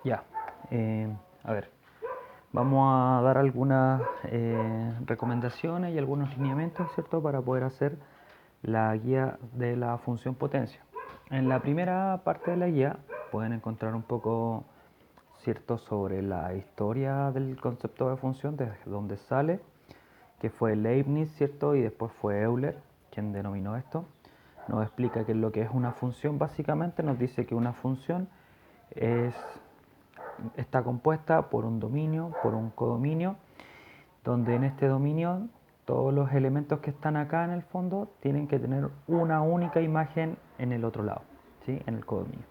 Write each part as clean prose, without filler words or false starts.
Ya, a ver, vamos a dar algunas recomendaciones y algunos lineamientos, ¿cierto? Para poder hacer la guía de la función potencia. En la primera parte de la guía pueden encontrar un poco, ¿cierto?, sobre la historia del concepto de función, desde donde sale, que fue Leibniz, ¿cierto? Y después fue Euler quien denominó esto. Nos explica qué es lo que es una función, básicamente nos dice que una función es está compuesta por un dominio, por un codominio, donde en este dominio todos los elementos que están acá en el fondo tienen que tener una única imagen en el otro lado, ¿sí? En el codominio.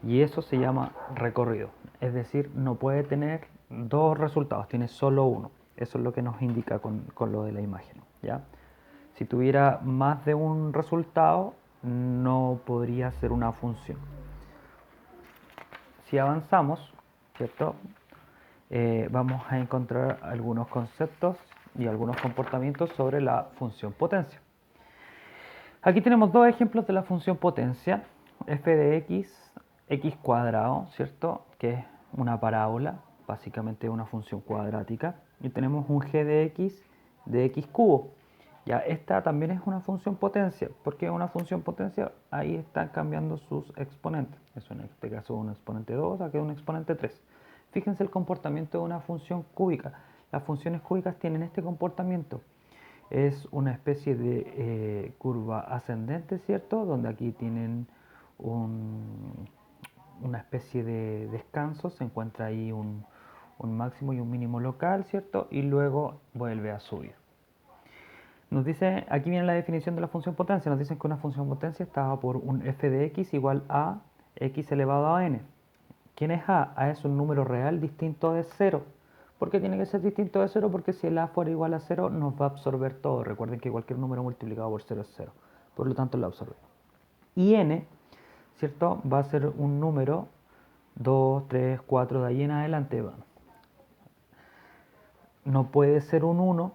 Y eso se llama recorrido, es decir, no puede tener dos resultados, tiene solo uno. Eso es lo que nos indica con lo de la imagen, ¿ya? Si tuviera más de un resultado, no podría ser una función. Si avanzamos, ¿cierto? Vamos a encontrar algunos conceptos y algunos comportamientos sobre la función potencia. Aquí tenemos dos ejemplos de la función potencia, f de x cuadrado, ¿cierto? Que es una parábola, básicamente una función cuadrática, y tenemos un g de x cubo. Ya, esta también es una función potencia. ¿Por qué es una función potencia? Ahí están cambiando sus exponentes. Eso en este caso es un exponente 2, aquí es un exponente 3. Fíjense el comportamiento de una función cúbica. Las funciones cúbicas tienen este comportamiento. Es una especie de curva ascendente, ¿cierto? Donde aquí tienen una especie de descanso, se encuentra ahí un máximo y un mínimo local, ¿cierto? Y luego vuelve a subir. Nos dice, aquí viene la definición de la función potencia, nos dicen que una función potencia está dada por un f de x igual a x elevado a n. ¿Quién es a? A es un número real distinto de 0. ¿Por qué tiene que ser distinto de 0? Porque si el a fuera igual a 0 nos va a absorber todo. Recuerden que cualquier número multiplicado por 0 es 0. Por lo tanto lo absorbe. Y n, ¿cierto? Va a ser un número 2, 3, 4 de ahí en adelante. No puede ser un 1,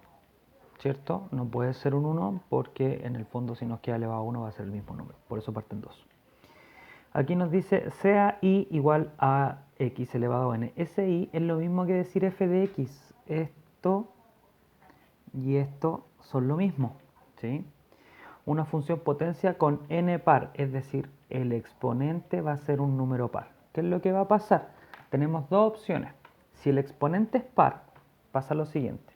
¿cierto? No puede ser un 1 porque en el fondo si nos queda elevado a 1 va a ser el mismo número. Por eso parten 2. Aquí nos dice sea i igual a x elevado a n. Ese i es lo mismo que decir f de x. Esto y esto son lo mismo, ¿sí? Una función potencia con n par, es decir, el exponente va a ser un número par. ¿Qué es lo que va a pasar? Tenemos dos opciones. Si el exponente es par, pasa lo siguiente.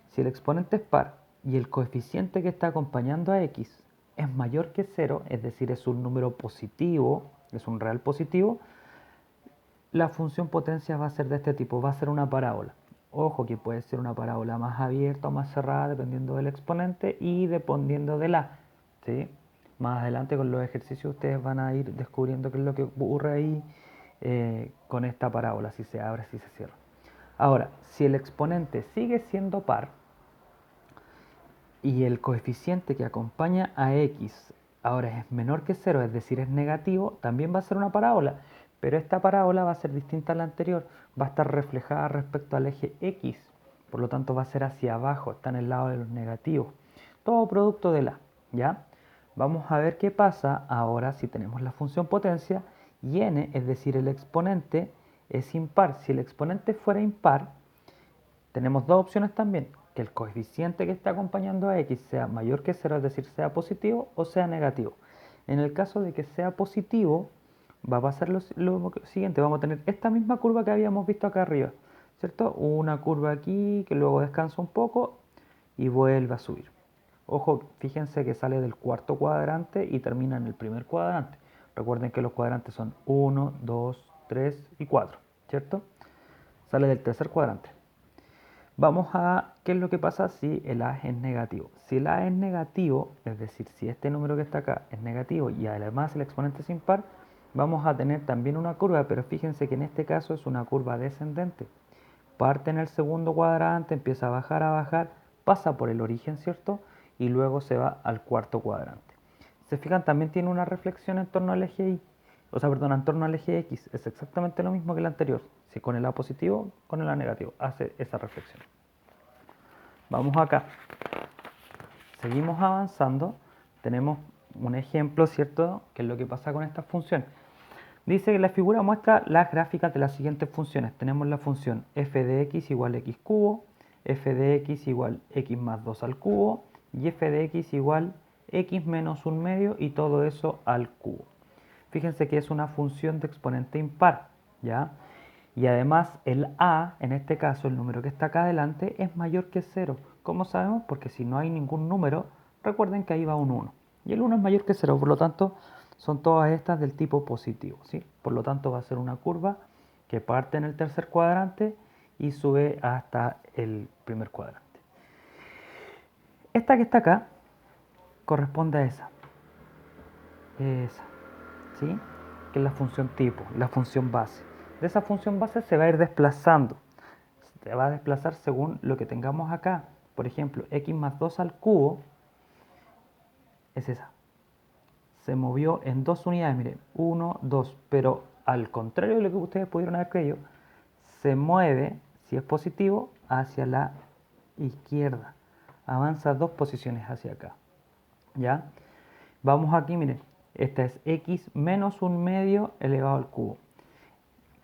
Si el exponente es par y el coeficiente que está acompañando a x es mayor que 0, es decir, es un número positivo, es un real positivo, la función potencia va a ser de este tipo, va a ser una parábola. Ojo que puede ser una parábola más abierta o más cerrada dependiendo del exponente y dependiendo de la, ¿sí? Más adelante con los ejercicios ustedes van a ir descubriendo qué es lo que ocurre ahí con esta parábola, si se abre, si se cierra. Ahora, si el exponente sigue siendo par, y el coeficiente que acompaña a x ahora es menor que 0, es decir, es negativo, también va a ser una parábola, pero esta parábola va a ser distinta a la anterior, va a estar reflejada respecto al eje x, por lo tanto va a ser hacia abajo, está en el lado de los negativos. Todo producto de la, ¿ya? Vamos a ver qué pasa ahora si tenemos la función potencia y n, es decir, el exponente es impar. Si el exponente fuera impar, tenemos dos opciones también, que el coeficiente que está acompañando a x sea mayor que 0, es decir, sea positivo o sea negativo. En el caso de que sea positivo, va a pasar lo siguiente, vamos a tener esta misma curva que habíamos visto acá arriba, ¿cierto? Una curva aquí que luego descansa un poco y vuelve a subir. Ojo, fíjense que sale del cuarto cuadrante y termina en el primer cuadrante. Recuerden que los cuadrantes son 1, 2, 3 y 4, ¿cierto? Sale del tercer cuadrante. Vamos a, ¿qué es lo que pasa si el A es negativo? Si el A es negativo, es decir, si este número que está acá es negativo y además el exponente es impar, vamos a tener también una curva, pero fíjense que en este caso es una curva descendente. Parte en el segundo cuadrante, empieza a bajar, pasa por el origen, ¿cierto? Y luego se va al cuarto cuadrante. Se fijan, también tiene una reflexión en torno al eje Y, o sea, perdón, en torno al eje X. Es exactamente lo mismo que el anterior. Si con el A positivo, con el A negativo. Hace esa reflexión. Vamos acá. Seguimos avanzando. Tenemos un ejemplo, ¿cierto? ¿Qué es lo que pasa con esta función? Dice que la figura muestra las gráficas de las siguientes funciones. Tenemos la función f de x igual x cubo, f de x igual x más 2 al cubo y f de x igual x menos 1 medio y todo eso al cubo. Fíjense que es una función de exponente impar, ¿ya? Y además el a, en este caso el número que está acá adelante, es mayor que 0. ¿Cómo sabemos? Porque si no hay ningún número, recuerden que ahí va un 1. Y el 1 es mayor que 0, por lo tanto son todas estas del tipo positivo, ¿sí? Por lo tanto va a ser una curva que parte en el tercer cuadrante y sube hasta el primer cuadrante. Esta que está acá corresponde a esa, ¿sí? Que es la función tipo, la función base. De esa función base se va a ir desplazando. Se va a desplazar según lo que tengamos acá. Por ejemplo, x más 2 al cubo es esa. Se movió en 2 unidades, miren, 1, 2. Pero al contrario de lo que ustedes pudieron haber creído, se mueve, si es positivo, hacia la izquierda. Avanza 2 posiciones hacia acá. ¿Ya? Vamos aquí, miren. Esta es x menos 1 medio elevado al cubo.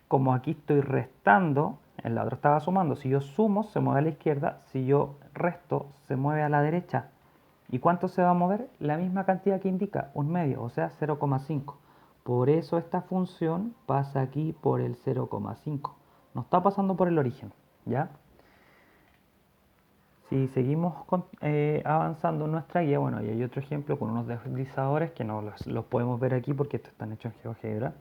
Como aquí estoy restando, en la otra estaba sumando. Si yo sumo, se mueve a la izquierda. Si yo resto, se mueve a la derecha. ¿Y cuánto se va a mover? La misma cantidad que indica, 1 medio, o sea, 0,5. Por eso esta función pasa aquí por el 0,5. No está pasando por el origen, ¿ya? Si seguimos avanzando en nuestra guía, bueno, y hay otro ejemplo con unos deslizadores que no los podemos ver aquí porque estos están hechos en GeoGebra.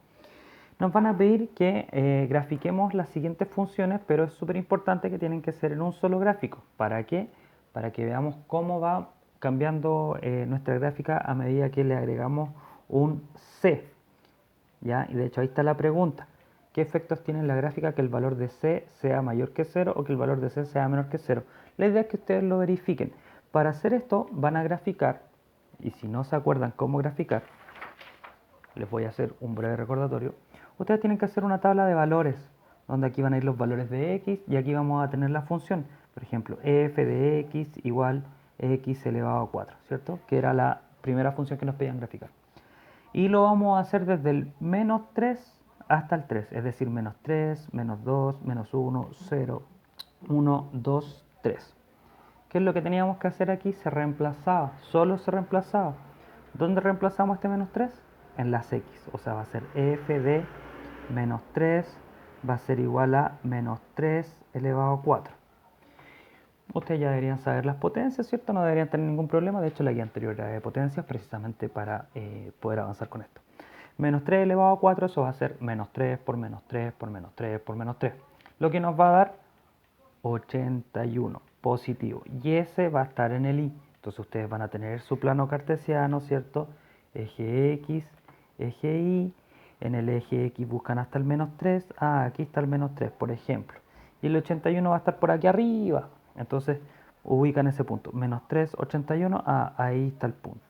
Nos van a pedir que grafiquemos las siguientes funciones, pero es súper importante que tienen que ser en un solo gráfico. ¿Para qué? Para que veamos cómo va cambiando nuestra gráfica a medida que le agregamos un C. ¿Ya? Y de hecho ahí está la pregunta. ¿Qué efectos tiene en la gráfica que el valor de C sea mayor que 0 o que el valor de C sea menor que 0? La idea es que ustedes lo verifiquen. Para hacer esto van a graficar, y si no se acuerdan cómo graficar, les voy a hacer un breve recordatorio. Ustedes tienen que hacer una tabla de valores, donde aquí van a ir los valores de x y aquí vamos a tener la función. Por ejemplo, f de x igual x elevado a 4, ¿cierto? Que era la primera función que nos pedían graficar. Y lo vamos a hacer desde el menos 3 hasta el 3, es decir, menos 3, menos 2, menos 1, 0, 1, 2, 3. ¿Qué es lo que teníamos que hacer aquí? Se reemplazaba, solo se reemplazaba. ¿Dónde reemplazamos este menos 3? En las x, o sea, va a ser f de menos 3 va a ser igual a menos 3 elevado a 4. Ustedes ya deberían saber las potencias, ¿cierto? No deberían tener ningún problema. De hecho, la guía anterior era de potencias precisamente para poder avanzar con esto. Menos 3 elevado a 4, eso va a ser menos 3 por menos 3 por menos 3 por menos 3. Lo que nos va a dar 81 positivo. Y ese va a estar en el y. Entonces ustedes van a tener su plano cartesiano, ¿cierto? Eje X, eje Y. En el eje X buscan hasta el menos 3. Ah, aquí está el menos 3, por ejemplo. Y el 81 va a estar por aquí arriba. Entonces ubican ese punto. Menos 3, 81. Ah, ahí está el punto.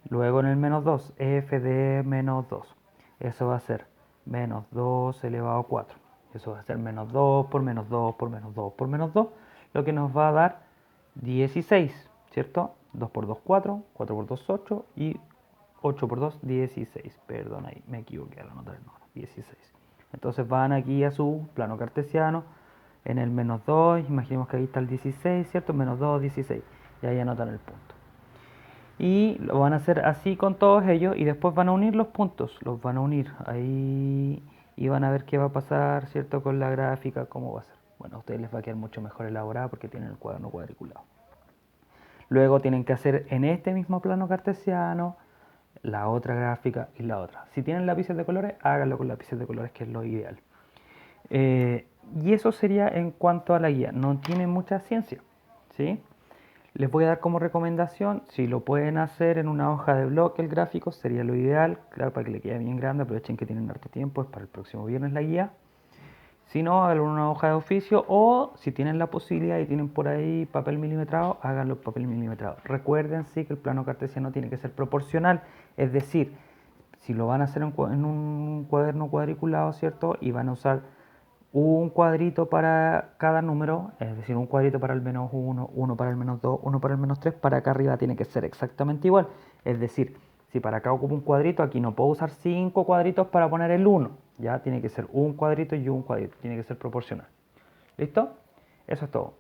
Luego en el menos 2, f de menos 2. Eso va a ser menos 2 elevado a 4. Eso va a ser menos 2 por menos 2 por menos 2 por menos 2. Lo que nos va a dar 16, ¿cierto? 2 por 2, 4. 4 por 2, 8. Y 8 por 2, 16. Perdón, ahí me equivoqué al anotar el número. 16. Entonces van aquí a su plano cartesiano. En el menos 2, imaginemos que ahí está el 16, ¿cierto? Menos 2, 16. Y ahí anotan el punto. Y lo van a hacer así con todos ellos y después van a unir los puntos, los van a unir ahí y van a ver qué va a pasar, ¿cierto? Con la gráfica, cómo va a ser. Bueno, a ustedes les va a quedar mucho mejor elaborada porque tienen el cuaderno cuadriculado. Luego tienen que hacer en este mismo plano cartesiano la otra gráfica y la otra. Si tienen lápices de colores, háganlo con lápices de colores, que es lo ideal. Y eso sería en cuanto a la guía. No tiene mucha ciencia, ¿sí? Les voy a dar como recomendación, si lo pueden hacer en una hoja de bloque el gráfico, sería lo ideal, claro, para que le quede bien grande, aprovechen que tienen harto tiempo, es para el próximo viernes la guía. Si no, háganlo en una hoja de oficio o si tienen la posibilidad y tienen por ahí papel milimetrado, háganlo en papel milimetrado. Recuerden sí que el plano cartesiano tiene que ser proporcional, es decir, si lo van a hacer en un cuaderno cuadriculado, ¿cierto? Y van a usar un cuadrito para cada número, es decir, un cuadrito para el menos 1, uno para el menos 2, uno para el menos 3, para acá arriba tiene que ser exactamente igual. Es decir, Si para acá ocupo un cuadrito, aquí no puedo usar 5 cuadritos para poner el 1. Ya tiene que ser un cuadrito y un cuadrito. Tiene que ser proporcional. ¿Listo? Eso es todo.